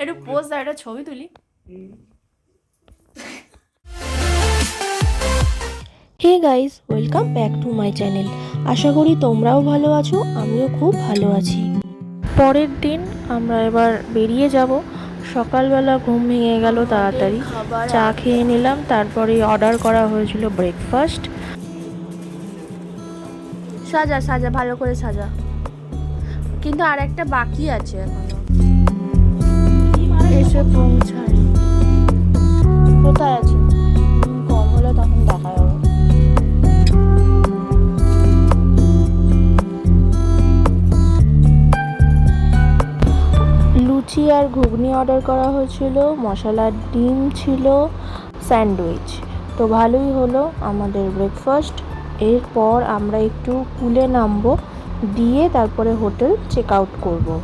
একটু পোজ দাও, একটা ছবি তুলি। Hey guys, welcome back to my channel. আশা করি তোমরাও ভালো আছো, আমিও খুব ভালো আছি। পরের দিন আমরা এবার বেরিয়ে যাব। সকালবেলা ঘুম ভেঙে গেল তাড়াতাড়ি, চা খেয়ে নিলাম, তারপরে অর্ডার করা হয়েছিল ব্রেকফাস্ট। সাজা সাজা, ভালো করে সাজা, কিন্তু আর একটা বাকি আছে এখনো এসে পৌঁছায়। কোথায় আছে? কম হলে তখন দেখা যাবে। লুচি আর ঘুগনি অর্ডার করা হয়েছিল, মশলার ডিম ছিল, স্যান্ডউইচ। তো ভালোই হলো আমাদের ব্রেকফাস্ট। এরপর আমরা একটু পুলে নামবো, দিয়ে তারপরে হোটেল চেক আউট করবো।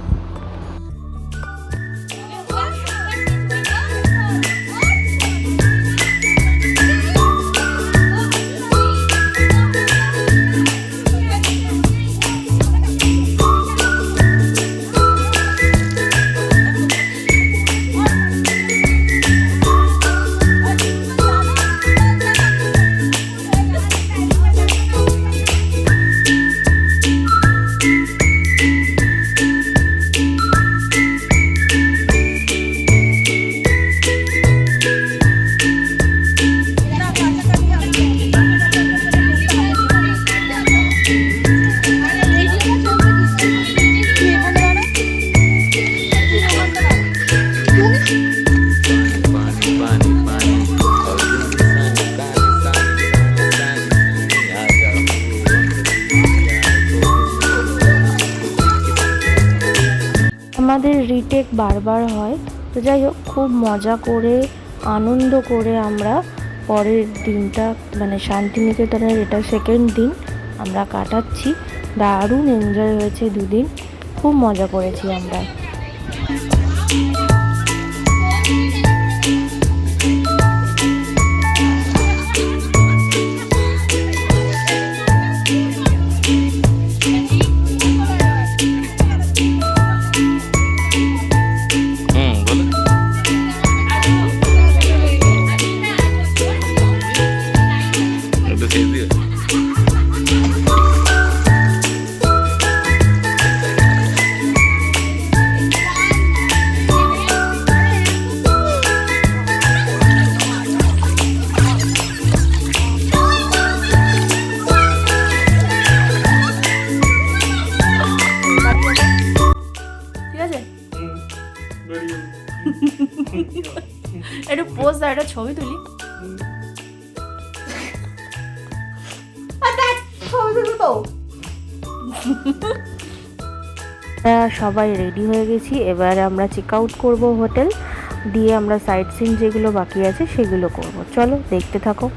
আমাদের রিটেক বারবার হয়, তো যাই হোক, খুব মজা করে আনন্দ করে আমরা পরের দিনটা, মানে শান্তিনিকেতনের এটা সেকেন্ড দিন আমরা কাটাচ্ছি। দারুণ এনজয় হয়েছে, দুদিন খুব মজা করেছি আমরা। একটু পোজ দাও, একটা ছবি তুলি। সবাই রেডি হয়ে গেছি, এবার আমরা চেক আউট করবো হোটেল, দিয়ে আমরা সাইট সিন যেগুলো বাকি আছে সেগুলো করব। চলো দেখতে থাকো।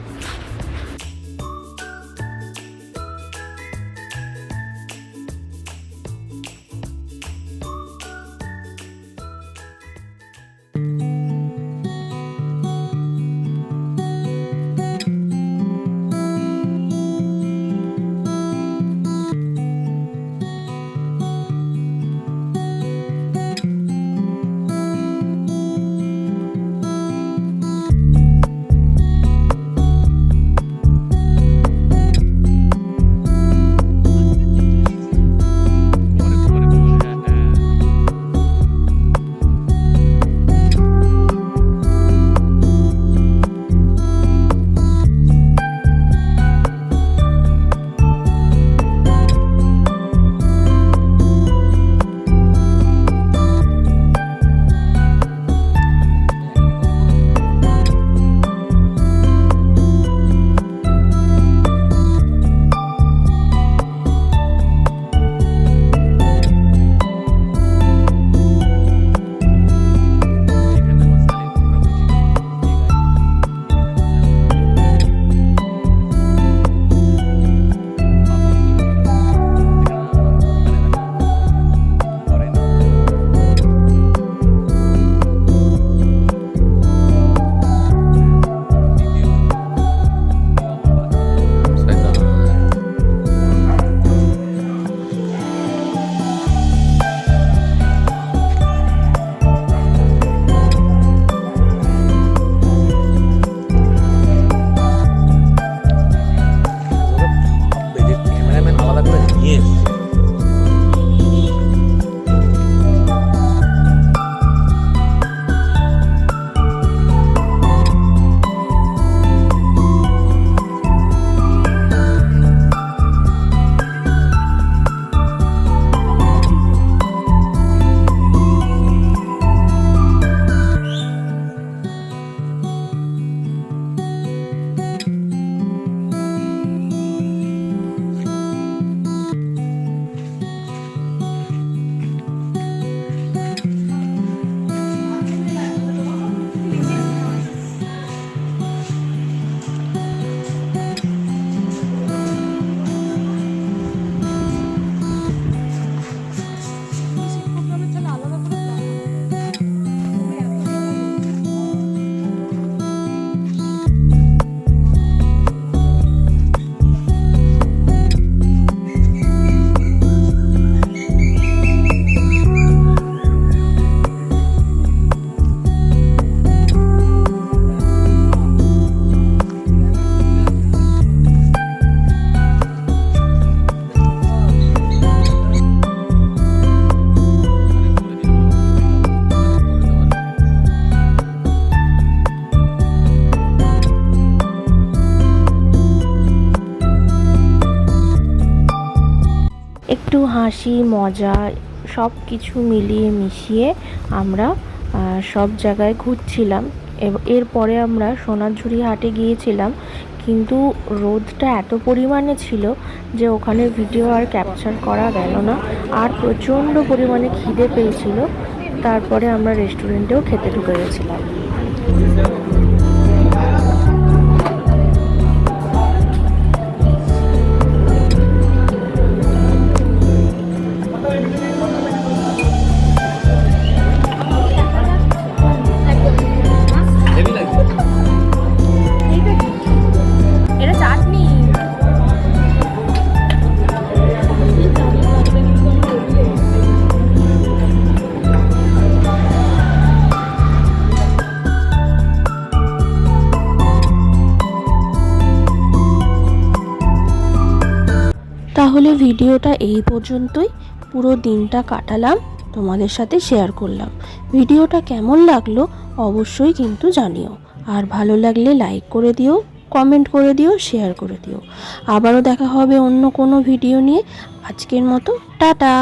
একটু হাসি মজা সব কিছু মিলিয়ে মিশিয়ে আমরা সব জায়গায় ঘুরছিলাম। এরপরে আমরা সোনাঝুরি হাটে গিয়েছিলাম, কিন্তু রোদটা এত পরিমাণে ছিল যে ওখানে ভিডিও আর ক্যাপচার করা গেল না। আর প্রচণ্ড পরিমাণে খিদে পেয়েছিল, তারপরে আমরা রেস্টুরেন্টেও খেতে ঢুকে গেছিলাম। এটা চাটনি। তাহলে ভিডিওটা এই পর্যন্তই। পুরো দিনটা কাটালাম, তোমাদের সাথে শেয়ার করলাম। ভিডিওটা কেমন লাগলো অবশ্যই কিন্তু জানিও। আর ভালো লাগলে লাইক করে দিও, কমেন্ট করে দিও, শেয়ার করে দিও। আবারও দেখা হবে অন্য কোনো ভিডিও নিয়ে। আজকের মতো টাটা।